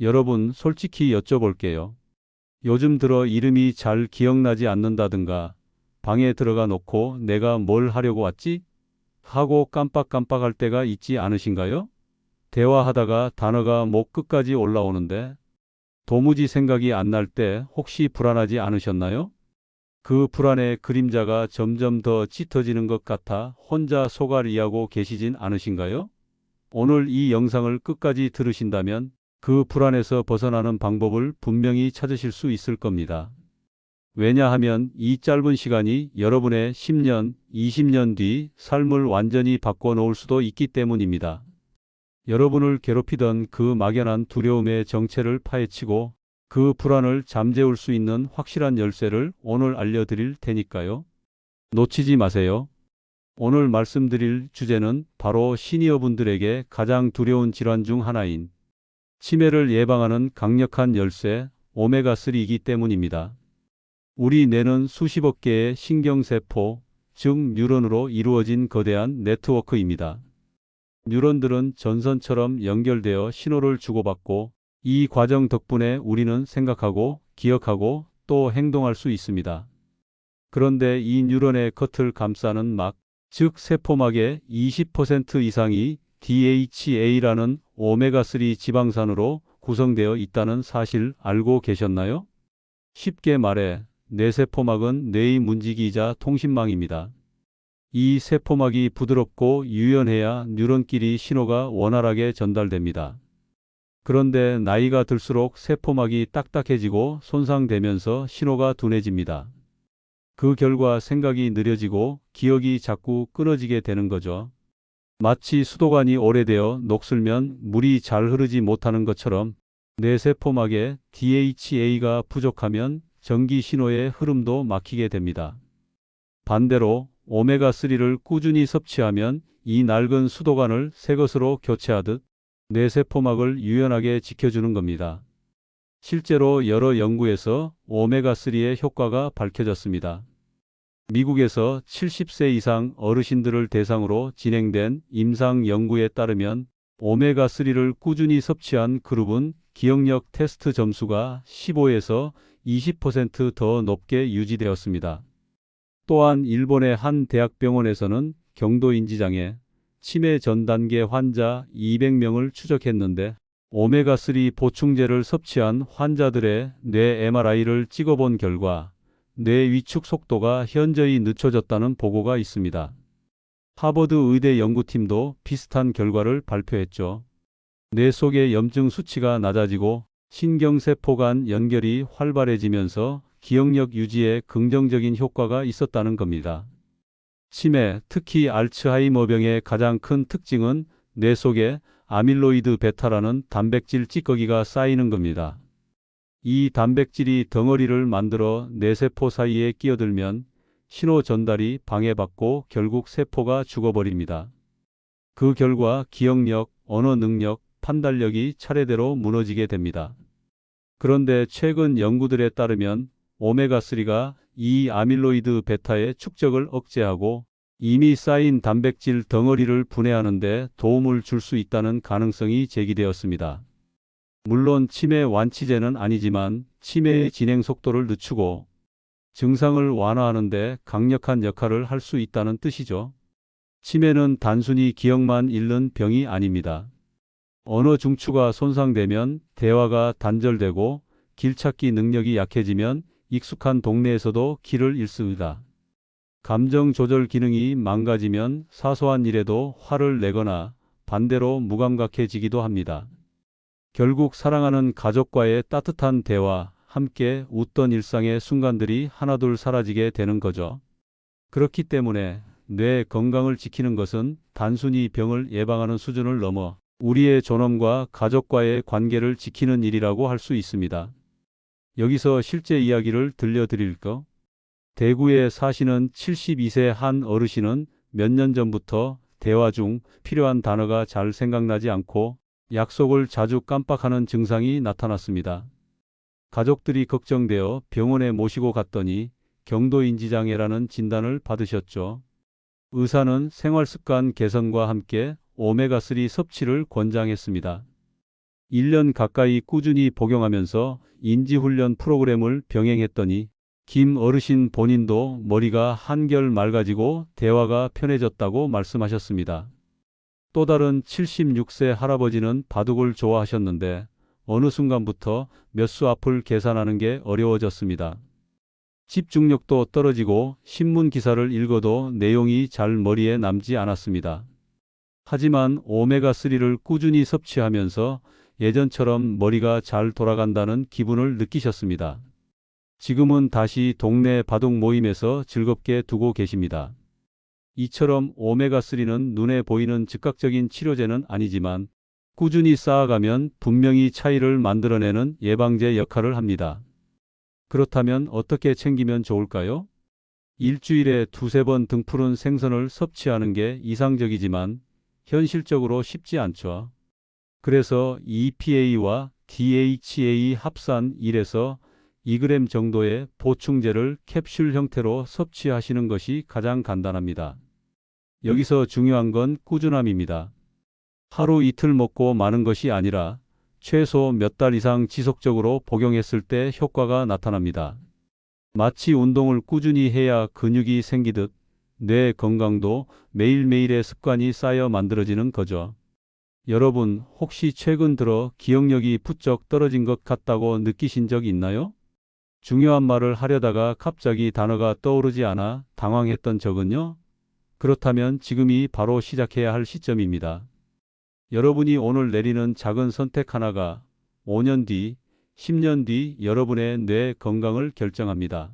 여러분, 솔직히 여쭤볼게요. 요즘 들어 이름이 잘 기억나지 않는다든가, 방에 들어가 놓고 내가 뭘 하려고 왔지? 하고 깜빡깜빡할 때가 있지 않으신가요? 대화하다가 단어가 목 끝까지 올라오는데 도무지 생각이 안 날 때 혹시 불안하지 않으셨나요? 그 불안의 그림자가 점점 더 짙어지는 것 같아 혼자 소갈이하고 계시진 않으신가요? 오늘 이 영상을 끝까지 들으신다면 그 불안에서 벗어나는 방법을 분명히 찾으실 수 있을 겁니다. 왜냐하면 이 짧은 시간이 여러분의 10년, 20년 뒤 삶을 완전히 바꿔놓을 수도 있기 때문입니다. 여러분을 괴롭히던 그 막연한 두려움의 정체를 파헤치고 그 불안을 잠재울 수 있는 확실한 열쇠를 오늘 알려드릴 테니까요. 놓치지 마세요. 오늘 말씀드릴 주제는 바로 시니어분들에게 가장 두려운 질환 중 하나인 치매를 예방하는 강력한 열쇠 오메가3이기 때문입니다. 우리 뇌는 수십억 개의 신경세포, 즉 뉴런으로 이루어진 거대한 네트워크입니다. 뉴런들은 전선처럼 연결되어 신호를 주고받고 이 과정 덕분에 우리는 생각하고 기억하고 또 행동할 수 있습니다. 그런데 이 뉴런의 겉을 감싸는 막, 즉 세포막의 20% 이상이 DHA라는 오메가3 지방산으로 구성되어 있다는 사실 알고 계셨나요? 쉽게 말해 뇌세포막은 뇌의 문지기이자 통신망입니다. 이 세포막이 부드럽고 유연해야 뉴런끼리 신호가 원활하게 전달됩니다. 그런데 나이가 들수록 세포막이 딱딱해지고 손상되면서 신호가 둔해집니다. 그 결과 생각이 느려지고 기억이 자꾸 끊어지게 되는 거죠. 마치 수도관이 오래되어 녹슬면 물이 잘 흐르지 못하는 것처럼 뇌세포막에 DHA가 부족하면 전기 신호의 흐름도 막히게 됩니다. 반대로 오메가3를 꾸준히 섭취하면 이 낡은 수도관을 새 것으로 교체하듯 뇌세포막을 유연하게 지켜주는 겁니다. 실제로 여러 연구에서 오메가3의 효과가 밝혀졌습니다. 미국에서 70세 이상 어르신들을 대상으로 진행된 임상 연구에 따르면 오메가3를 꾸준히 섭취한 그룹은 기억력 테스트 점수가 15에서 20% 더 높게 유지되었습니다. 또한 일본의 한 대학병원에서는 경도인지장애, 치매 전 단계 환자 200명을 추적했는데 오메가3 보충제를 섭취한 환자들의 뇌 MRI를 찍어본 결과 뇌 위축 속도가 현저히 늦춰졌다는 보고가 있습니다. 하버드 의대 연구팀도 비슷한 결과를 발표했죠. 뇌 속의 염증 수치가 낮아지고 신경세포 간 연결이 활발해지면서 기억력 유지에 긍정적인 효과가 있었다는 겁니다. 치매, 특히 알츠하이머병의 가장 큰 특징은 뇌 속에 아밀로이드 베타라는 단백질 찌꺼기가 쌓이는 겁니다. 이 단백질이 덩어리를 만들어 뇌세포 사이에 끼어들면 신호 전달이 방해받고 결국 세포가 죽어버립니다. 그 결과 기억력, 언어 능력, 판단력이 차례대로 무너지게 됩니다. 그런데 최근 연구들에 따르면 오메가3가 이 아밀로이드 베타의 축적을 억제하고 이미 쌓인 단백질 덩어리를 분해하는 데 도움을 줄 수 있다는 가능성이 제기되었습니다. 물론 치매 완치제는 아니지만 치매의 진행 속도를 늦추고 증상을 완화하는 데 강력한 역할을 할 수 있다는 뜻이죠. 치매는 단순히 기억만 잃는 병이 아닙니다. 언어 중추가 손상되면 대화가 단절되고 길찾기 능력이 약해지면 익숙한 동네에서도 길을 잃습니다. 감정 조절 기능이 망가지면 사소한 일에도 화를 내거나 반대로 무감각해지기도 합니다. 결국 사랑하는 가족과의 따뜻한 대화, 함께 웃던 일상의 순간들이 하나둘 사라지게 되는 거죠. 그렇기 때문에 뇌 건강을 지키는 것은 단순히 병을 예방하는 수준을 넘어 우리의 존엄과 가족과의 관계를 지키는 일이라고 할 수 있습니다. 여기서 실제 이야기를 들려드릴까? 대구에 사시는 72세 한 어르신은 몇 년 전부터 대화 중 필요한 단어가 잘 생각나지 않고 약속을 자주 깜빡하는 증상이 나타났습니다. 가족들이 걱정되어 병원에 모시고 갔더니 경도인지장애라는 진단을 받으셨죠. 의사는 생활습관 개선과 함께 오메가3 섭취를 권장했습니다. 1년 가까이 꾸준히 복용하면서 인지훈련 프로그램을 병행했더니 김 어르신 본인도 머리가 한결 맑아지고 대화가 편해졌다고 말씀하셨습니다. 또 다른 76세 할아버지는 바둑을 좋아하셨는데 어느 순간부터 몇 수 앞을 계산하는 게 어려워졌습니다. 집중력도 떨어지고 신문 기사를 읽어도 내용이 잘 머리에 남지 않았습니다. 하지만 오메가3를 꾸준히 섭취하면서 예전처럼 머리가 잘 돌아간다는 기분을 느끼셨습니다. 지금은 다시 동네 바둑 모임에서 즐겁게 두고 계십니다. 이처럼 오메가3는 눈에 보이는 즉각적인 치료제는 아니지만 꾸준히 쌓아가면 분명히 차이를 만들어내는 예방제 역할을 합니다. 그렇다면 어떻게 챙기면 좋을까요? 일주일에 두세 번 등푸른 생선을 섭취하는 게 이상적이지만 현실적으로 쉽지 않죠. 그래서 EPA와 DHA 합산 1에서 2g 정도의 보충제를 캡슐 형태로 섭취하시는 것이 가장 간단합니다. 여기서 중요한 건 꾸준함입니다. 하루 이틀 먹고 마는 것이 아니라 최소 몇 달 이상 지속적으로 복용했을 때 효과가 나타납니다. 마치 운동을 꾸준히 해야 근육이 생기듯 뇌 건강도 매일매일의 습관이 쌓여 만들어지는 거죠. 여러분, 혹시 최근 들어 기억력이 부쩍 떨어진 것 같다고 느끼신 적 있나요? 중요한 말을 하려다가 갑자기 단어가 떠오르지 않아 당황했던 적은요? 그렇다면 지금이 바로 시작해야 할 시점입니다. 여러분이 오늘 내리는 작은 선택 하나가 5년 뒤, 10년 뒤 여러분의 뇌 건강을 결정합니다.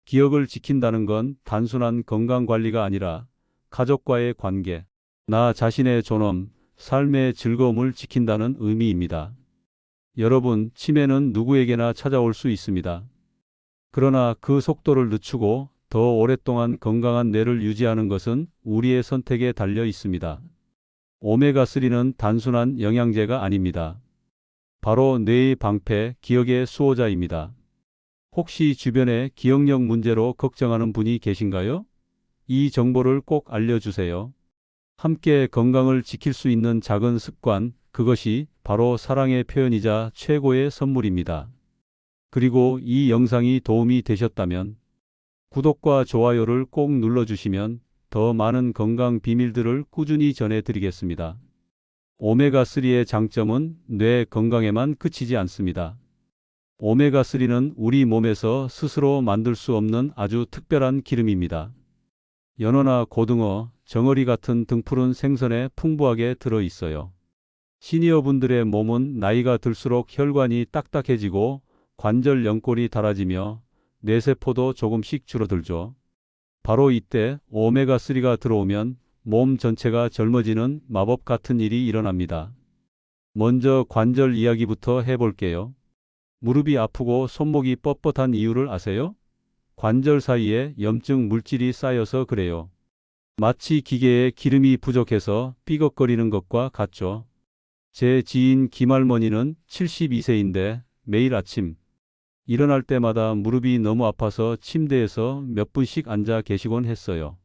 기억을 지킨다는 건 단순한 건강 관리가 아니라 가족과의 관계, 나 자신의 존엄, 삶의 즐거움을 지킨다는 의미입니다. 여러분, 치매는 누구에게나 찾아올 수 있습니다. 그러나 그 속도를 늦추고 더 오랫동안 건강한 뇌를 유지하는 것은 우리의 선택에 달려 있습니다. 오메가3는 단순한 영양제가 아닙니다. 바로 뇌의 방패, 기억의 수호자입니다. 혹시 주변에 기억력 문제로 걱정하는 분이 계신가요? 이 정보를 꼭 알려주세요. 함께 건강을 지킬 수 있는 작은 습관, 그것이 바로 사랑의 표현이자 최고의 선물입니다. 그리고 이 영상이 도움이 되셨다면 구독과 좋아요를 꼭 눌러주시면 더 많은 건강 비밀들을 꾸준히 전해드리겠습니다. 오메가3의 장점은 뇌 건강에만 그치지 않습니다. 오메가3는 우리 몸에서 스스로 만들 수 없는 아주 특별한 기름입니다. 연어나 고등어, 정어리 같은 등푸른 생선에 풍부하게 들어있어요. 시니어분들의 몸은 나이가 들수록 혈관이 딱딱해지고 관절 연골이 닳아지며 뇌세포도 조금씩 줄어들죠. 바로 이때 오메가3가 들어오면 몸 전체가 젊어지는 마법 같은 일이 일어납니다. 먼저 관절 이야기부터 해볼게요. 무릎이 아프고 손목이 뻣뻣한 이유를 아세요? 관절 사이에 염증 물질이 쌓여서 그래요. 마치 기계에 기름이 부족해서 삐걱거리는 것과 같죠. 제 지인 김할머니는 72세인데 매일 아침 일어날 때마다 무릎이 너무 아파서 침대에서 몇 분씩 앉아 계시곤 했어요.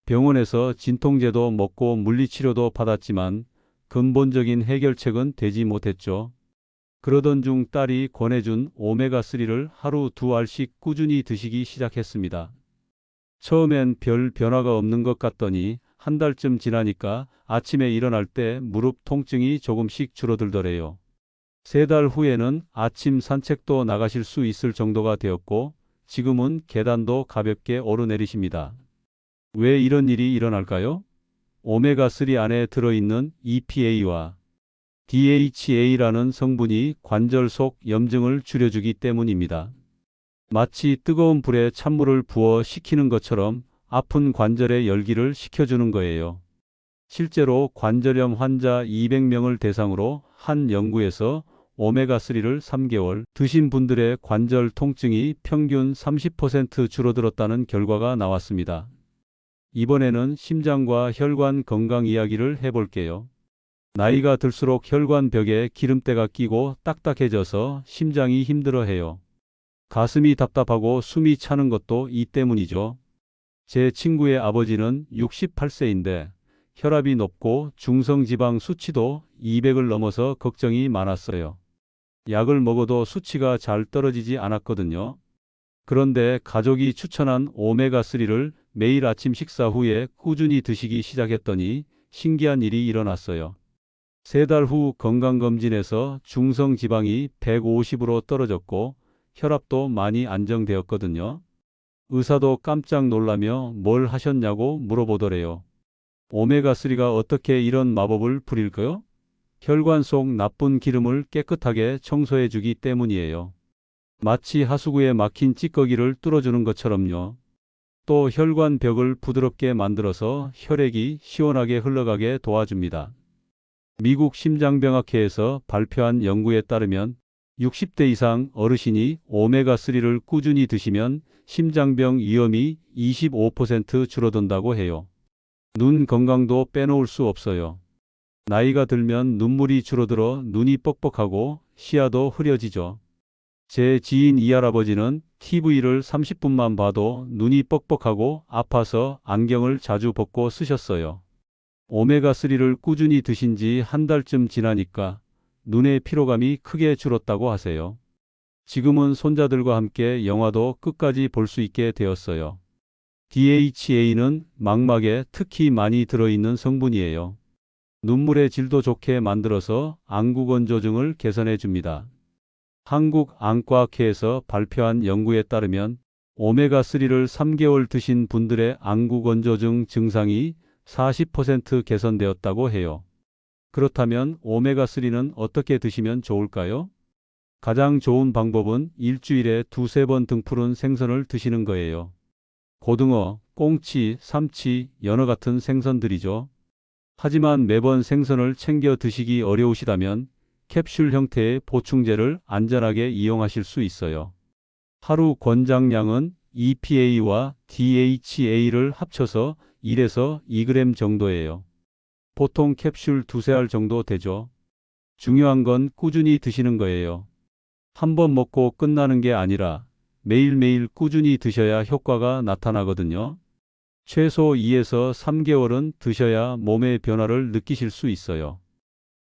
병원에서 진통제도 먹고 물리치료도 받았지만 근본적인 해결책은 되지 못했죠. 그러던 중 딸이 권해준 오메가3를 하루 2알씩 꾸준히 드시기 시작했습니다. 처음엔 별 변화가 없는 것 같더니 한 달쯤 지나니까 아침에 일어날 때 무릎 통증이 조금씩 줄어들더래요. 3달 후에는 아침 산책도 나가실 수 있을 정도가 되었고 지금은 계단도 가볍게 오르내리십니다. 왜 이런 일이 일어날까요? 오메가3 안에 들어있는 EPA와 DHA라는 성분이 관절 속 염증을 줄여주기 때문입니다. 마치 뜨거운 불에 찬물을 부어 식히는 것처럼 아픈 관절의 열기를 식혀주는 거예요. 실제로 관절염 환자 200명을 대상으로 한 연구에서 오메가3를 3개월 드신 분들의 관절 통증이 평균 30% 줄어들었다는 결과가 나왔습니다. 이번에는 심장과 혈관 건강 이야기를 해볼게요. 나이가 들수록 혈관벽에 기름때가 끼고 딱딱해져서 심장이 힘들어해요. 가슴이 답답하고 숨이 차는 것도 이 때문이죠. 제 친구의 아버지는 68세인데 혈압이 높고 중성지방 수치도 200을 넘어서 걱정이 많았어요. 약을 먹어도 수치가 잘 떨어지지 않았거든요. 그런데 가족이 추천한 오메가3를 매일 아침 식사 후에 꾸준히 드시기 시작했더니 신기한 일이 일어났어요. 3달 후 건강검진에서 중성지방이 150으로 떨어졌고 혈압도 많이 안정되었거든요. 의사도 깜짝 놀라며 뭘 하셨냐고 물어보더래요. 오메가3가 어떻게 이런 마법을 부릴까요? 혈관 속 나쁜 기름을 깨끗하게 청소해 주기 때문이에요. 마치 하수구에 막힌 찌꺼기를 뚫어주는 것처럼요. 또 혈관 벽을 부드럽게 만들어서 혈액이 시원하게 흘러가게 도와줍니다. 미국 심장병학회에서 발표한 연구에 따르면 60대 이상 어르신이 오메가3를 꾸준히 드시면 심장병 위험이 25% 줄어든다고 해요. 눈 건강도 빼놓을 수 없어요. 나이가 들면 눈물이 줄어들어 눈이 뻑뻑하고 시야도 흐려지죠. 제 지인 이할아버지는 TV를 30분만 봐도 눈이 뻑뻑하고 아파서 안경을 자주 벗고 쓰셨어요. 오메가3를 꾸준히 드신 지 한 달쯤 지나니까 눈의 피로감이 크게 줄었다고 하세요. 지금은 손자들과 함께 영화도 끝까지 볼 수 있게 되었어요. DHA는 망막에 특히 많이 들어있는 성분이에요. 눈물의 질도 좋게 만들어서 안구건조증을 개선해 줍니다. 한국안과학회에서 발표한 연구에 따르면 오메가3를 3개월 드신 분들의 안구건조증 증상이 40% 개선되었다고 해요. 그렇다면 오메가3는 어떻게 드시면 좋을까요? 가장 좋은 방법은 일주일에 2~3번 등푸른 생선을 드시는 거예요. 고등어, 꽁치, 삼치, 연어 같은 생선들이죠. 하지만 매번 생선을 챙겨 드시기 어려우시다면 캡슐 형태의 보충제를 안전하게 이용하실 수 있어요. 하루 권장량은 EPA와 DHA를 합쳐서 1에서 2g 정도예요. 보통 캡슐 2~3알 정도 되죠. 중요한 건 꾸준히 드시는 거예요. 한 번 먹고 끝나는 게 아니라 매일매일 꾸준히 드셔야 효과가 나타나거든요. 최소 2에서 3개월은 드셔야 몸의 변화를 느끼실 수 있어요.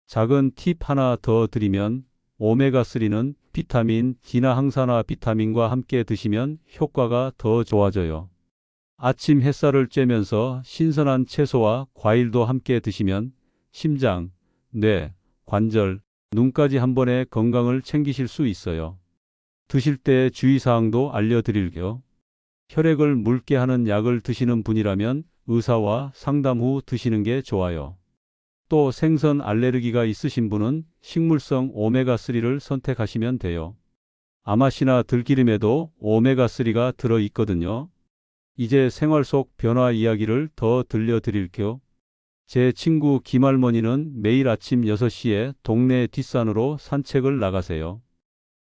작은 팁 하나 더 드리면 오메가3는 비타민 D나 항산화 비타민과 함께 드시면 효과가 더 좋아져요. 아침 햇살을 쬐면서 신선한 채소와 과일도 함께 드시면 심장, 뇌, 관절, 눈까지 한 번에 건강을 챙기실 수 있어요. 드실 때 주의사항도 알려드릴게요. 혈액을 묽게 하는 약을 드시는 분이라면 의사와 상담 후 드시는 게 좋아요. 또 생선 알레르기가 있으신 분은 식물성 오메가3를 선택하시면 돼요. 아마시나 들기름에도 오메가3가 들어있거든요. 이제 생활 속 변화 이야기를 더 들려드릴게요. 제 친구 김할머니는 매일 아침 6시에 동네 뒷산으로 산책을 나가세요.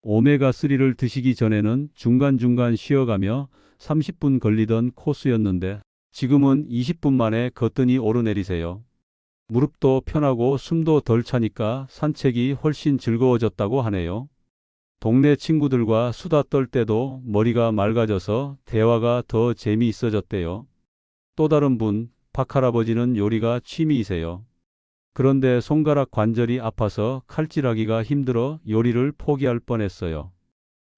오메가3를 드시기 전에는 중간중간 쉬어가며 30분 걸리던 코스였는데 지금은 20분 만에 거뜬히 오르내리세요. 무릎도 편하고 숨도 덜 차니까 산책이 훨씬 즐거워졌다고 하네요. 동네 친구들과 수다 떨 때도 머리가 맑아져서 대화가 더 재미있어졌대요. 또 다른 분, 박할아버지는 요리가 취미이세요. 그런데 손가락 관절이 아파서 칼질하기가 힘들어 요리를 포기할 뻔했어요.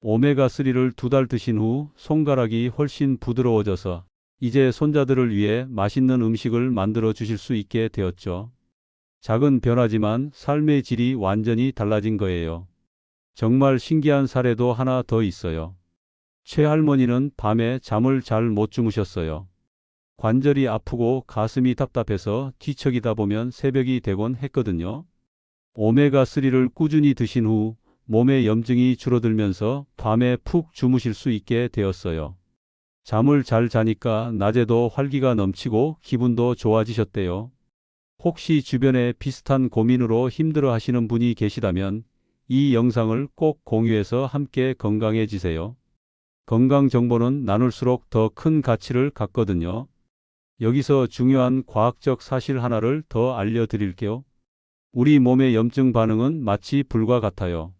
오메가3를 2달 드신 후 손가락이 훨씬 부드러워져서 이제 손자들을 위해 맛있는 음식을 만들어 주실 수 있게 되었죠. 작은 변화지만 삶의 질이 완전히 달라진 거예요. 정말 신기한 사례도 하나 더 있어요. 최할머니는 밤에 잠을 잘 못 주무셨어요. 관절이 아프고 가슴이 답답해서 뒤척이다 보면 새벽이 되곤 했거든요. 오메가3를 꾸준히 드신 후 몸의 염증이 줄어들면서 밤에 푹 주무실 수 있게 되었어요. 잠을 잘 자니까 낮에도 활기가 넘치고 기분도 좋아지셨대요. 혹시 주변에 비슷한 고민으로 힘들어 하시는 분이 계시다면 이 영상을 꼭 공유해서 함께 건강해지세요. 건강 정보는 나눌수록 더 큰 가치를 갖거든요. 여기서 중요한 과학적 사실 하나를 더 알려드릴게요. 우리 몸의 염증 반응은 마치 불과 같아요.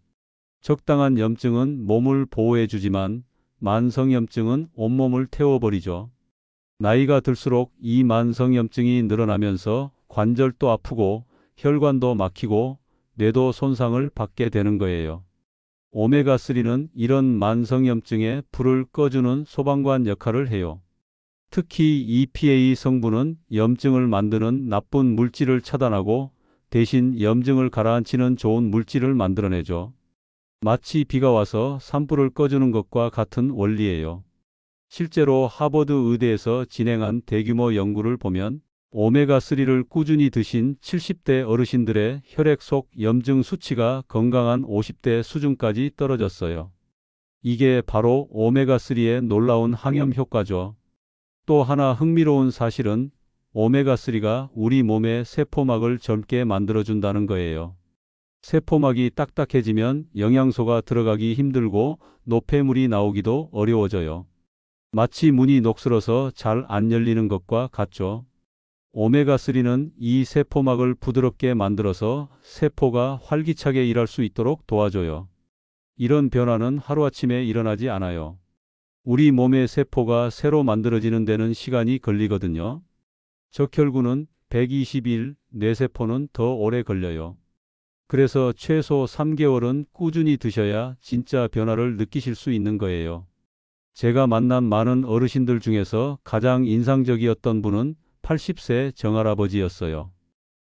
적당한 염증은 몸을 보호해주지만 만성염증은 온몸을 태워버리죠. 나이가 들수록 이 만성염증이 늘어나면서 관절도 아프고 혈관도 막히고 뇌도 손상을 받게 되는 거예요. 오메가3는 이런 만성염증에 불을 꺼주는 소방관 역할을 해요. 특히 EPA 성분은 염증을 만드는 나쁜 물질을 차단하고 대신 염증을 가라앉히는 좋은 물질을 만들어내죠. 마치 비가 와서 산불을 꺼주는 것과 같은 원리예요. 실제로 하버드 의대에서 진행한 대규모 연구를 보면 오메가3를 꾸준히 드신 70대 어르신들의 혈액 속 염증 수치가 건강한 50대 수준까지 떨어졌어요. 이게 바로 오메가3의 놀라운 항염 효과죠. 또 하나 흥미로운 사실은 오메가3가 우리 몸의 세포막을 젊게 만들어준다는 거예요. 세포막이 딱딱해지면 영양소가 들어가기 힘들고 노폐물이 나오기도 어려워져요. 마치 문이 녹슬어서 잘 안 열리는 것과 같죠. 오메가3는 이 세포막을 부드럽게 만들어서 세포가 활기차게 일할 수 있도록 도와줘요. 이런 변화는 하루아침에 일어나지 않아요. 우리 몸의 세포가 새로 만들어지는 데는 시간이 걸리거든요. 적혈구는 120일, 뇌세포는 더 오래 걸려요. 그래서 최소 3개월은 꾸준히 드셔야 진짜 변화를 느끼실 수 있는 거예요. 제가 만난 많은 어르신들 중에서 가장 인상적이었던 분은 80세 정할아버지였어요.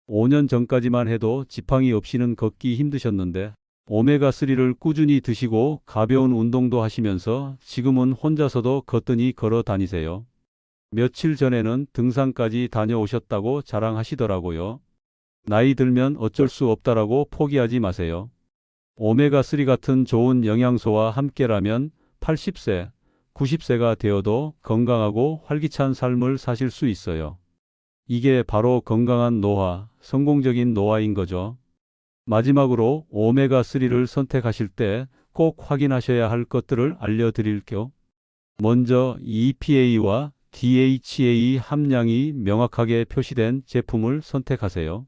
5년 전까지만 해도 지팡이 없이는 걷기 힘드셨는데 오메가3를 꾸준히 드시고 가벼운 운동도 하시면서 지금은 혼자서도 거뜬히 걸어 다니세요. 며칠 전에는 등산까지 다녀오셨다고 자랑하시더라고요. 나이 들면 어쩔 수 없다라고 포기하지 마세요. 오메가3 같은 좋은 영양소와 함께라면 80세, 90세가 되어도 건강하고 활기찬 삶을 사실 수 있어요. 이게 바로 건강한 노화, 성공적인 노화인 거죠. 마지막으로 오메가3를 선택하실 때 꼭 확인하셔야 할 것들을 알려드릴게요. 먼저 EPA와 DHA 함량이 명확하게 표시된 제품을 선택하세요.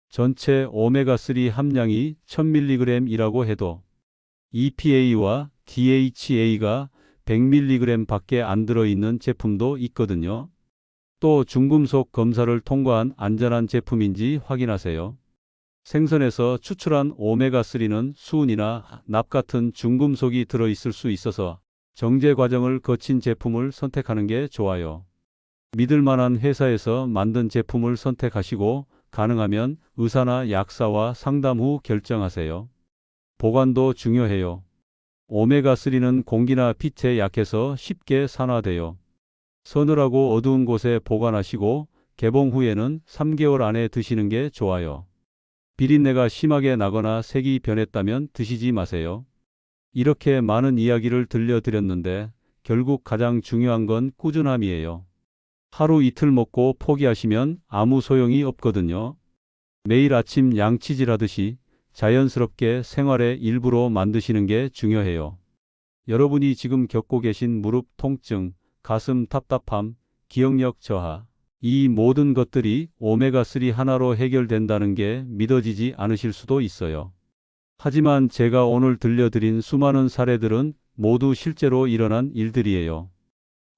전체 오메가3 함량이 1000mg이라고 해도 EPA와 DHA가 100mg 밖에 안 들어있는 제품도 있거든요. 또 중금속 검사를 통과한 안전한 제품인지 확인하세요. 생선에서 추출한 오메가3는 수은이나 납 같은 중금속이 들어있을 수 있어서 정제 과정을 거친 제품을 선택하는 게 좋아요. 믿을 만한 회사에서 만든 제품을 선택하시고 가능하면 의사나 약사와 상담 후 결정하세요. 보관도 중요해요. 오메가3는 공기나 빛에 약해서 쉽게 산화돼요. 서늘하고 어두운 곳에 보관하시고 개봉 후에는 3개월 안에 드시는 게 좋아요. 비린내가 심하게 나거나 색이 변했다면 드시지 마세요. 이렇게 많은 이야기를 들려드렸는데 결국 가장 중요한 건 꾸준함이에요. 하루 이틀 먹고 포기하시면 아무 소용이 없거든요. 매일 아침 양치질 하듯이 자연스럽게 생활의 일부로 만드시는 게 중요해요. 여러분이 지금 겪고 계신 무릎 통증, 가슴 답답함, 기억력 저하, 이 모든 것들이 오메가3 하나로 해결된다는 게 믿어지지 않으실 수도 있어요. 하지만 제가 오늘 들려드린 수많은 사례들은 모두 실제로 일어난 일들이에요.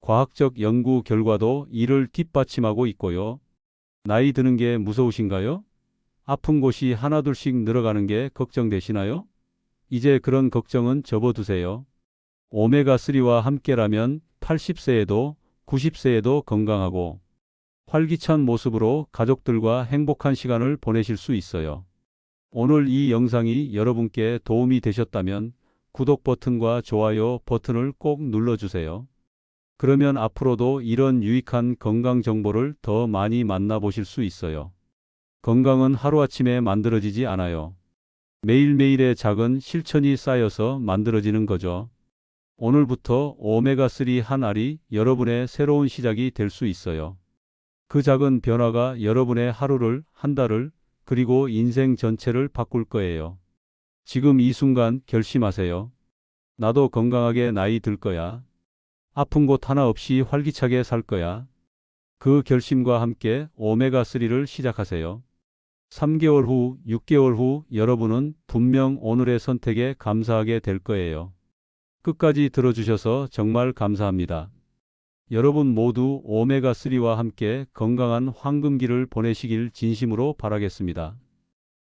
과학적 연구 결과도 이를 뒷받침하고 있고요. 나이 드는 게 무서우신가요? 아픈 곳이 하나둘씩 늘어가는 게 걱정되시나요? 이제 그런 걱정은 접어두세요. 오메가3와 함께라면 80세에도 90세에도 건강하고 활기찬 모습으로 가족들과 행복한 시간을 보내실 수 있어요. 오늘 이 영상이 여러분께 도움이 되셨다면 구독 버튼과 좋아요 버튼을 꼭 눌러주세요. 그러면 앞으로도 이런 유익한 건강 정보를 더 많이 만나보실 수 있어요. 건강은 하루아침에 만들어지지 않아요. 매일매일의 작은 실천이 쌓여서 만들어지는 거죠. 오늘부터 오메가3 한 알이 여러분의 새로운 시작이 될 수 있어요. 그 작은 변화가 여러분의 하루를, 한 달을, 그리고 인생 전체를 바꿀 거예요. 지금 이 순간 결심하세요. 나도 건강하게 나이 들 거야. 아픈 곳 하나 없이 활기차게 살 거야. 그 결심과 함께 오메가3를 시작하세요. 3개월 후, 6개월 후 여러분은 분명 오늘의 선택에 감사하게 될 거예요. 끝까지 들어주셔서 정말 감사합니다. 여러분 모두 오메가3와 함께 건강한 황금기를 보내시길 진심으로 바라겠습니다.